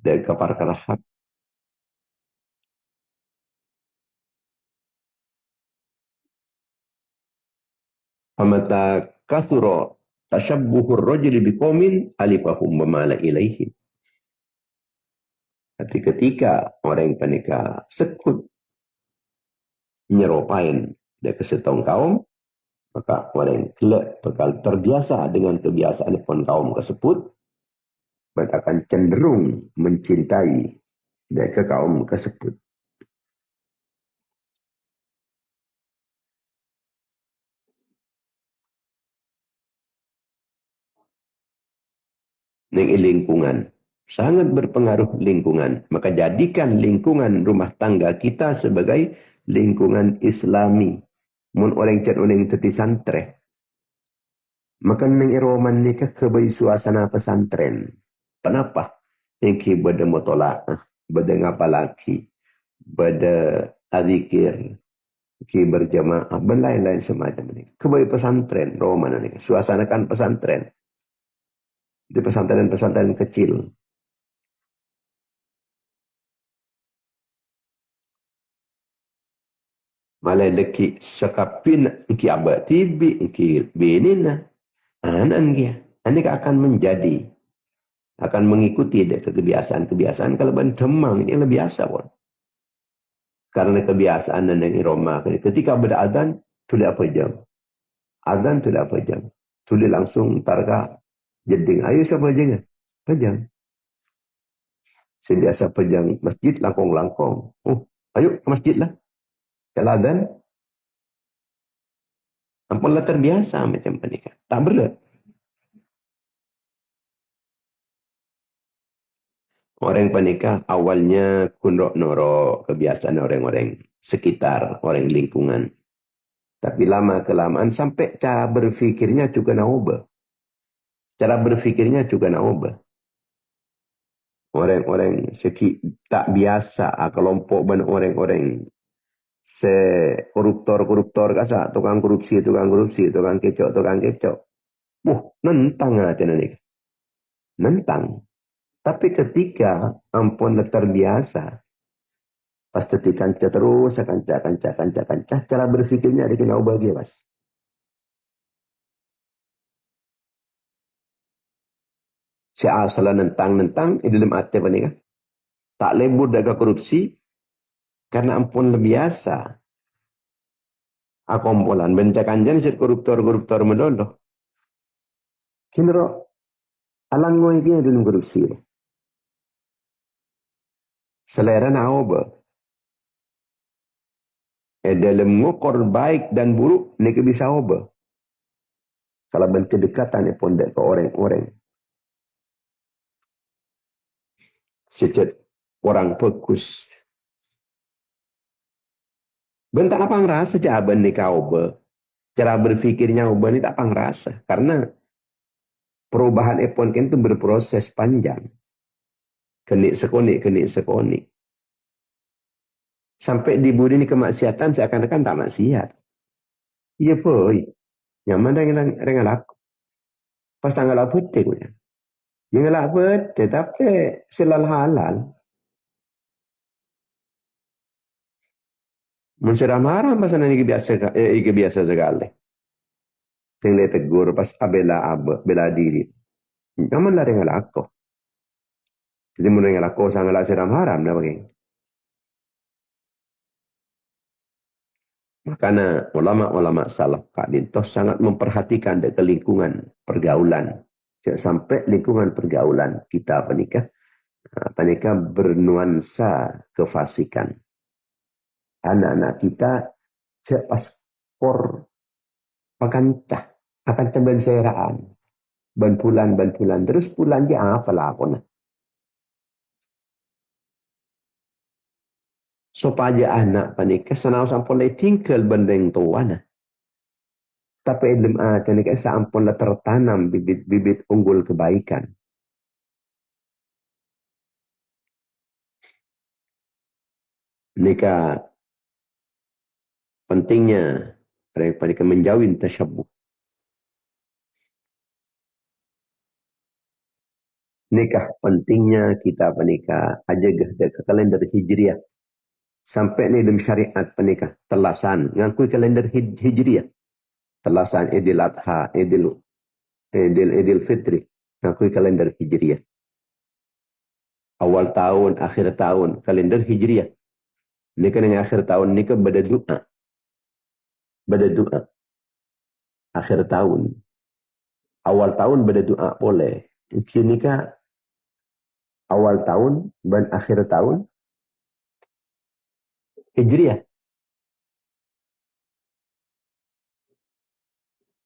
dari perkara hak. Famata kathura tashabbuhur rajuli biqaumin alifahum mamala ilaihim. Tapi ketika orang yang panika sekut nyerupain dari kesetong kaum, maka orang yang kelak bakal terbiasa dengan kebiasaan pun kaum tersebut, mereka akan cenderung mencintai dari kaum tersebut. Lingkungan sangat berpengaruh lingkungan, maka jadikan lingkungan rumah tangga kita sebagai lingkungan Islami. Mun orang cat orang teti santre, maka neng eroman nikah kebai suasana pesantren. Kenapa? Yang beda motola, beda ngapa lagi, beda adzikir, ki berjamaah, berlain-lain semacam ini. Kebai pesantren, roman ini, suasana kan pesantren. Di pesantren-pesantren kecil. Malai leki sekapin ki abad tibi ki benina anan dia. Anda akan menjadi, akan mengikuti kebiasaan-kebiasaan kalau ban demam ini lebih biasa pun. Karena kebiasaan dan yang iroma. Ketika beradzan, tulis apa jam? Adzan tulis apa jam? Tulis langsung targa jeding. Ayo siapa jengan? Pejang. Sediasa pejang masjid langkong-langkong. Oh, ayo ke masjid lah. Kalau adzan, ampun terbiasa macam penikah. Tak berat. Orang penikah awalnya kunrok norok kebiasaan orang-orang sekitar, orang lingkungan. Tapi lama kelamaan sampai cara berfikirnya juga nak ubah. Cara berfikirnya juga nak ubah. Orang-orang tak biasa, kelompok banyak orang-orang se koruptor kasa, tukang korupsi, tukang kecok. Nentang aja nih. Nentang. Tapi ketika ampun terbiasa, pas kanca terus, kanca, cara berpikirnya ada kena ubah dia, Mas. Si asal nentang, ini dalam hati apa nih? Tak lebur daga korupsi, karena ampun lebih biasa. Akompolan, bencakan jadi koruptor menoloh. Kini alang ngoy kini dalam korupsi. Selera na ubah. Dalam ngukur baik dan buruk, ini bisa ubah. Kalau ben kedekatan pun ke orang-orang. Sejak orang fokus. Bentar apa ngerasa jawaban ni kau ubah. Cara berpikirnya ubah ni tak apa ngerasa. Karena perubahan epon itu berproses panjang. Kenik sekonik. Sampai di budi ni kemaksiatan seakan-akan tak maksiat. Iya boy. Nyaman dengan aku. Pas tanggal apa dia. Yang lah betul, tapi selal halal. Mensiram haram pasal ini biasa sekali. Yang tegur pas bela diri. Namun lah dengan aku. Jadi mun dengan aku sangat siram haram dah bagi. Makanya ulama-ulama salaf kadintoh sangat memperhatikan dari lingkungan pergaulan. Sampai lingkungan pergaulan kita penikah bernuansa kefasikan. Anak-anak kita pas por pakancah akan temben seraan ban bulan terus bulan dia apa lah aku nah supaya anak panika sanau sampun lay tinggal bendeng tua nah tapi ilm panika sampun lah tertanam bibit-bibit unggul kebaikan nikah pentingnya panika menjauhin tasyabuh. Nikah pentingnya kita penikah aja ke kalender hijriah. Sampai ni dalam syariat penikah telasan ngakui kalender hijriah. Telasan Idul Adha, Idul Fitri ngakui kalender hijriah. Awal tahun, akhir tahun kalender hijriah. Nikah dengan akhir tahun nikah pada doa. Pada doa. Akhir tahun. Awal tahun pada doa boleh. Nikah awal tahun dan akhir tahun hijriah.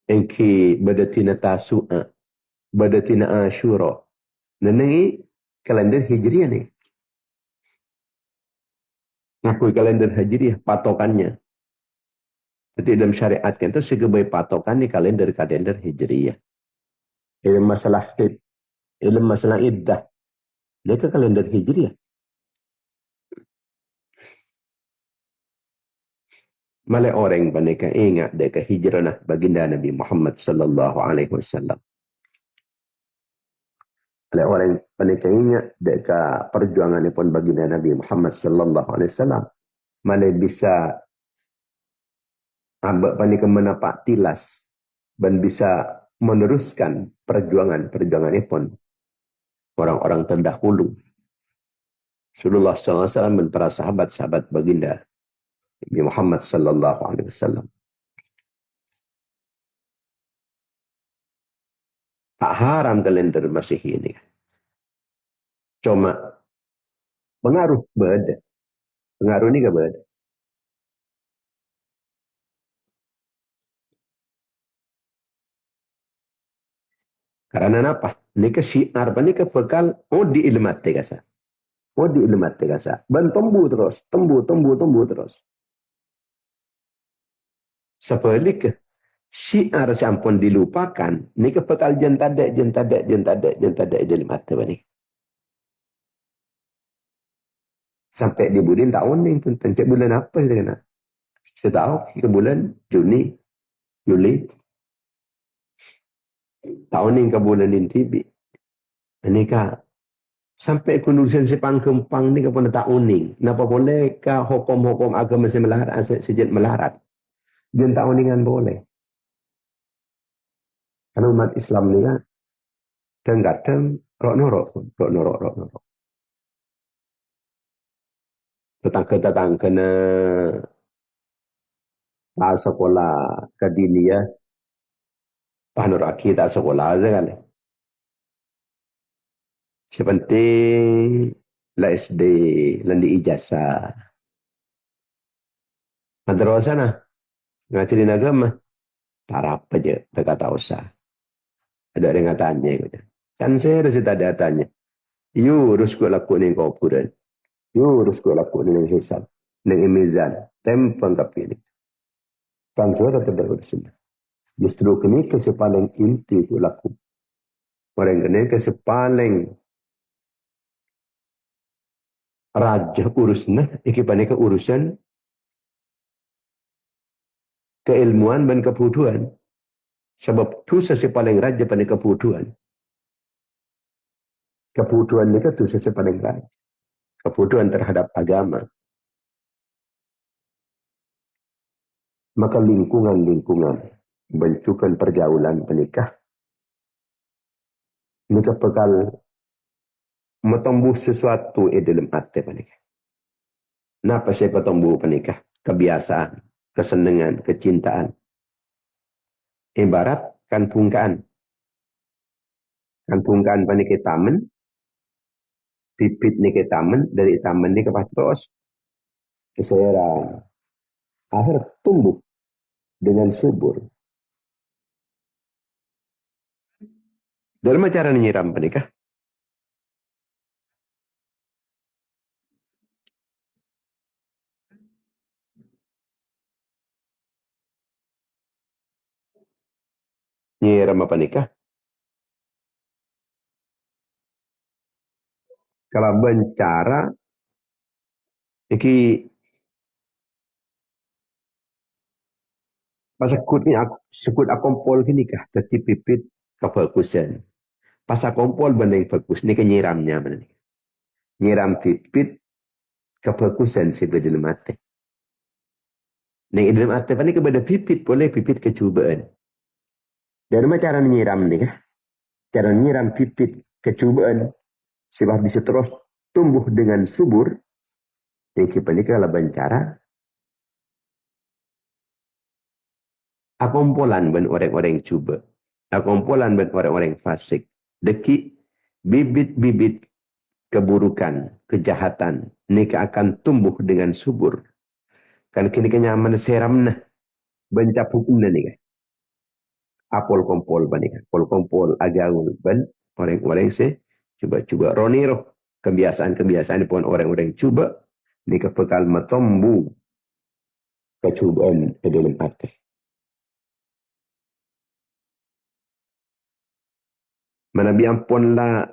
Engki badatina tasu'a, badatina asyura. Nenengi kalender hijriah nih. Ngakui kalender hijriah patokannya. Jadi dalam syariat itu sebagai patokan di kalender hijriah. Ilmu masalah iddah. Dia ke kalender hijriah. Malah orang mereka ingat deka hijrah baginda Nabi Muhammad sallallahu alaihi wasallam. Malah orang mereka ingat deka perjuangan pun baginda Nabi Muhammad sallallahu alaihi wasallam. Malah bisa Ambak panika menapak tilas dan bisa meneruskan perjuangan pun orang-orang terdahulu. Rasulullah SAW dan para sahabat-sahabat baginda Nabi Muhammad sallallahu alaihi wasallam. Tak haram kalender Masihi ini. Cuma pengaruh beda. Pengaruh ini gak beda. Karena apa? Nika syiar, nika bekal di ilmat tegasa. Di ilmat tegasa. Ben tumbuh terus, tumbuh terus. Sebaliknya syiar sampun dilupakan, nika bekal jentadek ilmat tebani. Sampai di bulan tahun ini pun tentu bulan apa saya kena. Saya tahu ke bulan Juni, Juli. Tahun ini ke bulan inti. Ini kah sampai kunulisan sepang kempang ni kepada tak uning. Napa boleh ke hukum-hukum agama melarat, sejak melarat. Dia tak uningan boleh. Karena umat Islam ni kan, kadang-kadang rok norok. Tetang kena tak sekolah kediniah, panuraki tak sekolah aja kan. Sepenting la SD, landi ijazah. Madrasah nah, ngajarin agama, tarap aja, tak kata usah. Ada orang yang tanya. Kan saya ada tanya. You urus ko laku ni kuburan. You urus ko laku ni hisab. Ng mizan. Tempang kapili. Kan saya tidak urus. Justru kini paling inti ko laku. Orang kini paling raja urusnya. Ikipannya ke urusan keilmuan dan kebutuhan. Sebab tu paling raja pada kebutuhan. Kebutuhan ni tu paling raja. Kebutuhan terhadap agama. Maka lingkungan bentukan pergaulan penikah. Nikah bekal metumbuh sesuatu dalam hati penikah. Kenapa saya petumbuh penikah? Kebiasaan, kesenangan, kecintaan. Ibarat kan pungkaan. Kan pungkaan penikah taman. Pipit nikah taman. Dari taman nikah terus. Keseiraan. Akhir tumbuh dengan subur. Dalam cara menyiram penikah. Nyiram apa nikah? Kalau bencara, iki pas sekut akompol gini kah? Jadi pipit kefokusan. Pas akompol banding fokus, ini nyiramnya mana nih? Nyiram pipit kefokusan si dalam hati. Nih dalam hati ini kepada pipit boleh pipit kecubaan. Dan mana cara nyiram nih kah? Cara nyiram pipit kecubaan sebab bisa terus tumbuh dengan subur. Yang kita kalau bencara akompolan ben orang-orang cuba. Akompolan ben orang-orang fasik. Deki bibit-bibit keburukan, kejahatan. Nika akan tumbuh dengan subur. Kan kini kenyaman seram nah. Bencapuk na nika. Apol kompol ba nika. Apol kompol agawul ben. Orang-orang se. Coba-coba. Roniro. Kebiasaan-kebiasaan pun orang-orang cuba. Nika bekal matombu. Kecubaan dalam hati. Manabi ampun lah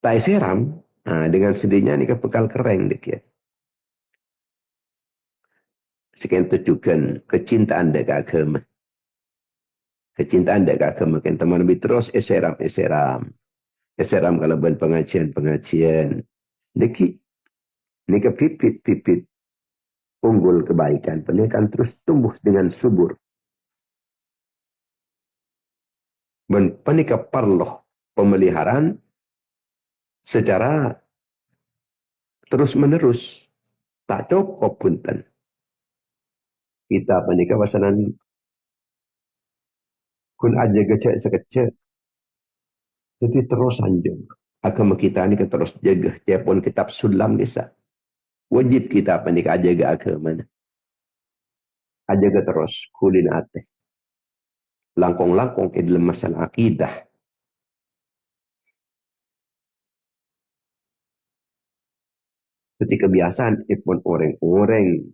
tai seram, dengan sendirinya ini bekal kering dikit. Sekian tujukan kecintaan dekat agama. Kecintaan dekat agama. Kan teman lebih terus eseram. Eseram kalau ben pengajian. Dikit. Ini ke pipit. unggul kebaikan, panika akan terus tumbuh dengan subur. Dan panika perlu pemeliharaan secara terus menerus. Tak cukup punten. Kita panika pasanan kun aja gecek sekecek. Jadi terus anjung. Agama kita ni terus jaga. Cepun kitab sulam desa. Wajib kita panika jaga agama. Ajaga terus kulin ate. Langkong-langkong ke dalam masalah akidah. Seperti kebiasaan ipun orang-orang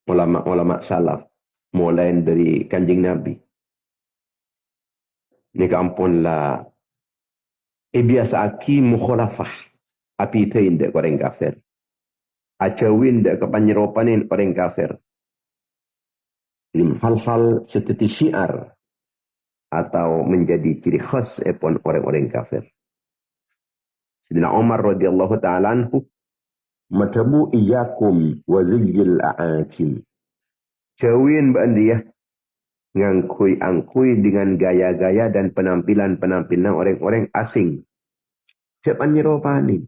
ulama-ulama salaf mulai dari Kanjeng Nabi. Ni kampun lah biasa aki mukhalafah api tain dek orang kafir. Acawin dek kepanyeropanin orang kafir. Hal-hal seperti syiar atau menjadi ciri khas ipun orang-orang kafir. Sayyidina Umar radhiyallahu ta'ala anhu matabu iyyakum wa ziljil a'atim. Cawin bandia ngangkui-angkui dengan gaya-gaya dan penampilan-penampilan orang-orang asing. Siapa nyeropani?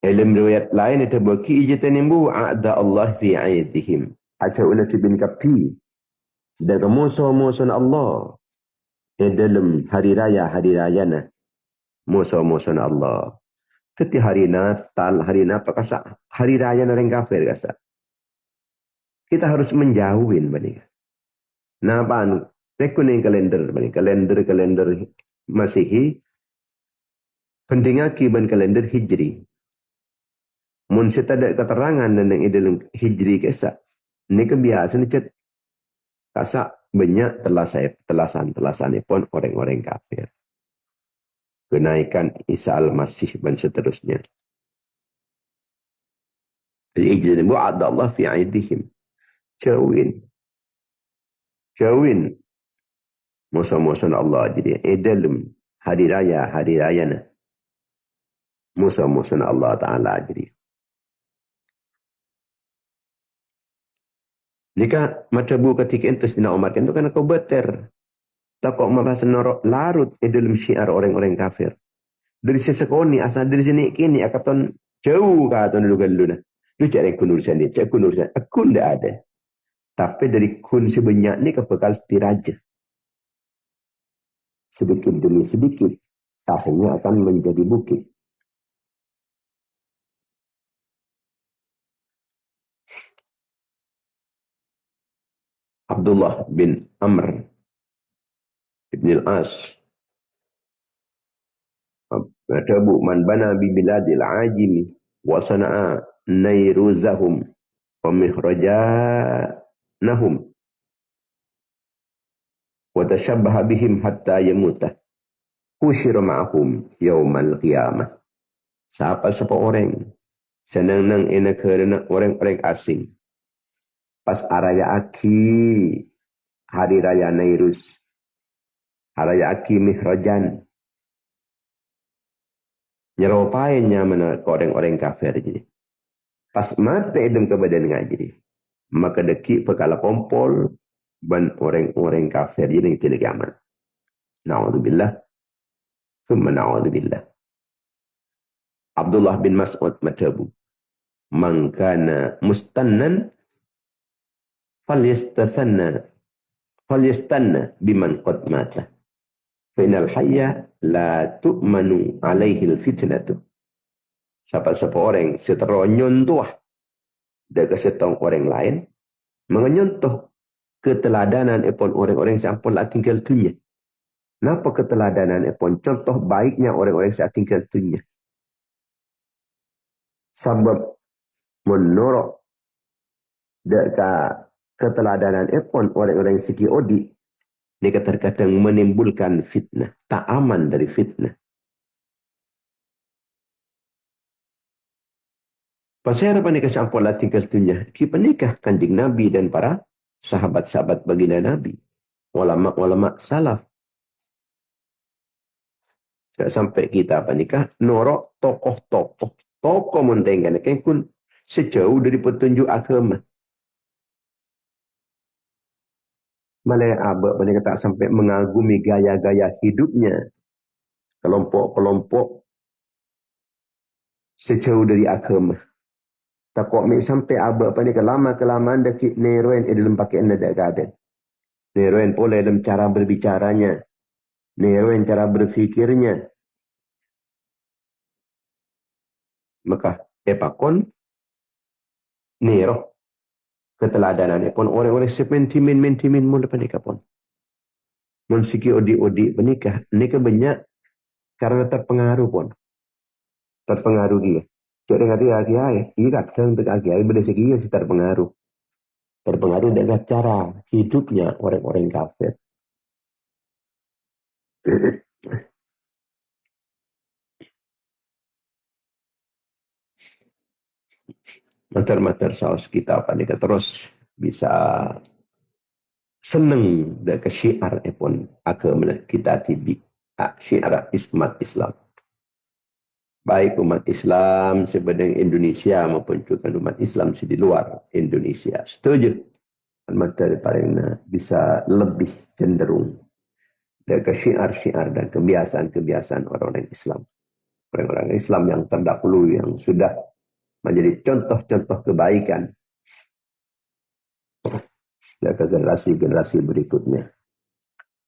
Dalam riwayat lain itu bagi ijtanibu a'da Allah fi aidihim. Aca una bin kapi dan musuh-musuh Allah dalam hari raya na musuh-musuh Allah. Setiap hari Natal, hari apa kasa hari raya orang kafir kasa. Kita harus menjauhin bani. Napan tekuning kalender bani, kalender Masihi pentingnya kiban kalender Hijri. Mun kita ada keterangan tentang dalam Hijri kesa. Ini kebiasaan cet kasa banyak telasan pun orang-orang kafir. Kenaikan Isa al-Masih dan seterusnya. Jadi wa'ada Allah fi aidihim. Jauhin musuh-musuh Allah jadi dalam hari raya na musuh-musuh Allah Ta'ala jadi jika matabu ketika itu Sayyidina Umar itu kan kau beter tak kok merasa norok larut dalam syiar orang-orang kafir dari sesekoni asal dari sini kini akaton jauh katon dulu nah lu cari kun urusan dia cek kun urusan aku ndak ada. Tapi dari kun sebanyak ni kebekal tiraja. Sedikit demi sedikit. Akhirnya akan menjadi bukit. Abdullah bin Amr ibn al-As. Matabu man bana bi biladil ajimi. Wa sana'a nairuzahum. Wa mihrajanahum. وتشبه بهم حتى يموت حشر معهم يوم القيامة. Siapa orang senang nang ina kerana orang-orang asing pas araya aki hari raya Nairus araya aki Mihrajan nyeropainya mana orang-orang kafir jadi pas mati idem kebadan ngaji maka deki pekala kompol ban orang-orang kafir ini tidak aman. Na'udzubillah. Thumma na'udzubillah. Abdullah bin Mas'ud matabu. Man kana mustannan falyastanna biman qad mata. Fa innal hayya la tu'manu alaihi al-fitnatu. Siapa orang setero nyontoh dari setong orang lain mengenyontoh keteladanan epon orang-orang sampun lah tinggal dunia. Napa keteladanan epon? Contoh baiknya orang-orang saat tinggal dunia. Sebab menurut keteladanan epon orang-orang segi odi ini terkadang menimbulkan fitnah. Tak aman dari fitnah. Pasal apa ni kesampun lah tinggal dunia? Kita nikah Kanjeng Nabi dan para sahabat-sahabat baginda Nabi. Ulama-ulama salaf. Sampai kita apa nikah, norok tokoh-tokoh Tokoh mentengkan kan kun sejauh dari petunjuk agama. Malah abah mereka tak sampai mengagumi gaya-gaya hidupnya. Kelompok-kelompok sejauh dari agama. Takut mek sampai abah pada kelamaan dekik neroen dalam pakaian ada gaden. Neroen pula dalam cara berbicaranya. Neroen cara berfikirnya. Maka epakon nero keteladanan pun orang-orang sementimen mula panika pun. Mun siki odi-odi menikah, nikah banyak karena terpengaruh pun. Terpengaruh dia. Jadi kata aki-aki, iya kadang untuk aki-aki beda segi sih terpengaruh. Terpengaruh dengan cara hidupnya orang-orang kafir. Mater-mater saus kita apa nih terus bisa seneng dan ke syiar pun agama kita tibi syiar ismat Islam. Baik umat Islam sebenarnya Indonesia maupun juga umat Islam di luar Indonesia. Setuju. Materi paling bisa lebih cenderung ke syiar-syiar dan kebiasaan-kebiasaan orang-orang Islam. Orang-orang Islam yang terdahulu yang sudah menjadi contoh-contoh kebaikan dan ke generasi-generasi berikutnya.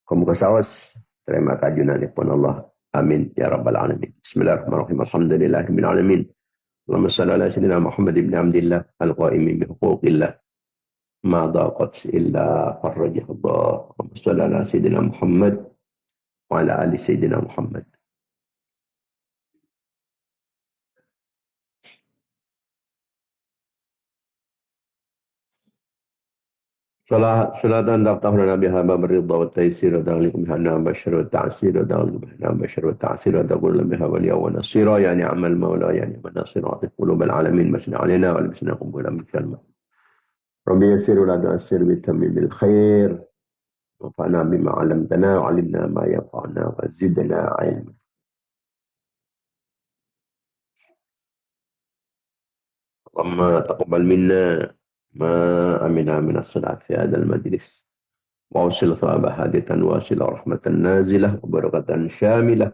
Kamu kesawas, terima kajunan pun Allah. Amin ya rabbal alamin. Bismillahirrahmanirrahim. Alhamdulillahirabbil alamin. Allahumma shalli ala sayyidina Muhammad ibn Abdillah al-qaimi bi huquqillah. Ma daqat illa farajah Allah. Allahumma shalli ala sayyidina Muhammad wa ala ali sayyidina Muhammad. صلاة تفتح لنا بها باب الرضا والتيسير وتغلق بها النعم والشر والتعسير وتغلق بها النعم والشر والتعسير وتقول بها وليا ونصيرا يا نعم المولى يا نعم الناصر واعطف قلوب العالمين مسنا علينا والبسنا قبولا من كلمة ربي يسير ولا تؤثر بالتمم بالخير وانفعنا بما علمتنا وعلمنا ما ينفعنا وزدنا علما. اللهم تقبل منا ما عملنا من الصلاة في هذا المجلس وأوصل ثواب هادة واصلة ورحمة نازلة وبركة شاملة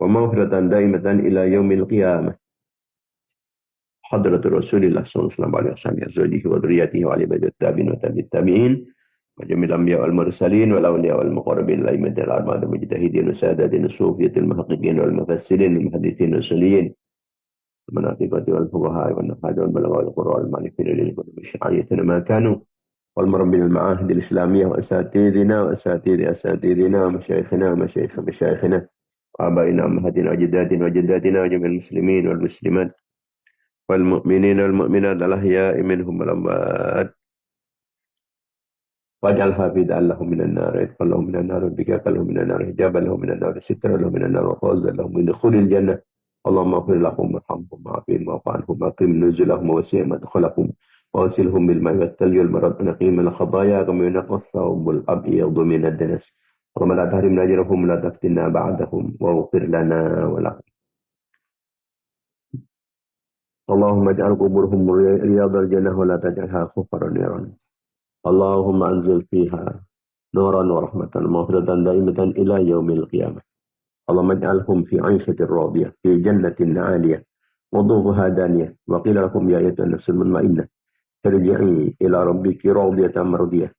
ومغفرة دائمة إلى يوم القيامة. حضرة رسول الله صلى الله عليه وسلم وزوجه وذريته وعلى عباد التابعين وتابع التابعين وجميع الأنبياء والمرسلين والأولياء والمقربين الأئمة الأربعة المجتهدين وسادة الصوفية المحققين والمفسرين المحدثين والسليين المناطقة والفقهاء والنحاة والبلغاء والقراء المعرفين للكتب الشرعية ما كانوا والمربين المعاهد الإسلامية وأساتذنا وأساتذ أساتذنا ومشايخنا ومشايخ مشايخنا وآبائنا وأمهاتنا وجداتنا وجداتنا وجميع المسلمين والمسلمات والمؤمنين والمؤمنات الأحياء منهم والأموات واجعل حافظا لهم من النار ادخل لهم من النار وبكاء لهم من النار حجابا لهم من النار سترا لهم من النار وفوزا لهم من دخول الجنة. اللهم اغفر لهم وارحمهم وعافهم واعف عنهم واقم نزلهم ووسع مدخلهم وأغسلهم بالماء والثلج والبرد نقي من الخطايا كما ينقى الثوب الأبيض من الدنس. اللهم لا تحرمنا أجرهم ولا تفتنا بعدهم واغفر لنا ولهم. اللهم اجعل قبورهم رياض الجنة ولا تجعلها خفرا نيرا. اللهم أنزل فيها نورا ورحمة ومغفرة دائمة إلى يوم القيامة. اللهم اجعلهم في عيشة راضية في جنة عالية وضوءها دانية وقيل لهم يا أيتها النفس المطمئنة ترجعي إلى ربك راضية مرضية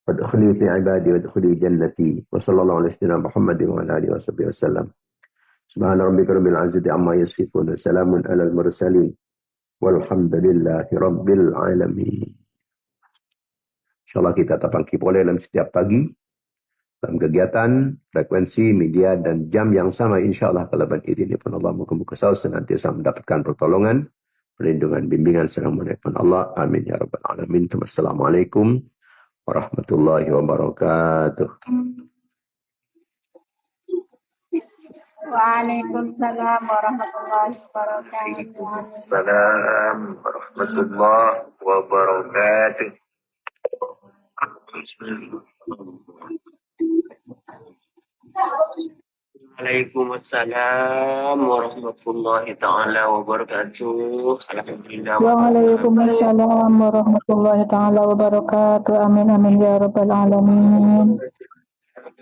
وادخلي في عبادي وادخلي جنتي. وصلى الله على سيدنا محمد وعلى آله وصحبه وسلم. سبحان ربك رب العزة عما يصفون وسلام على المرسلين والحمد لله رب العالمين. InsyaAllah kita terpangki boleh dalam setiap pagi dalam kegiatan, frekuensi, media, dan jam yang sama. InsyaAllah kelebihan ini pun Allah muka-muka senantiasa mendapatkan pertolongan, perlindungan, bimbingan, serang menekan Allah. Amin ya rabbal alamin. Assalamualaikum warahmatullahi wabarakatuh. Waalaikumsalam warahmatullahi wabarakatuh. Waalaikumsalam warahmatullahi wabarakatuh. Waalaikumsalam warahmatullahi ta'ala wabarakatuh. Alhamdulillah. Waalaikumsalam warahmatullahi taala wabarakatuh. Amin amin ya rabbal alamin.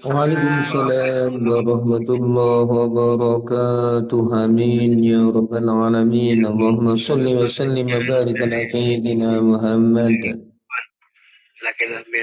Waalaikumsalam warahmatullahi wabarakatuh. Amin ya rabbal alamin. Allahumma salli wa sallim wa barik ala sayyidina Muhammad. Laki-laki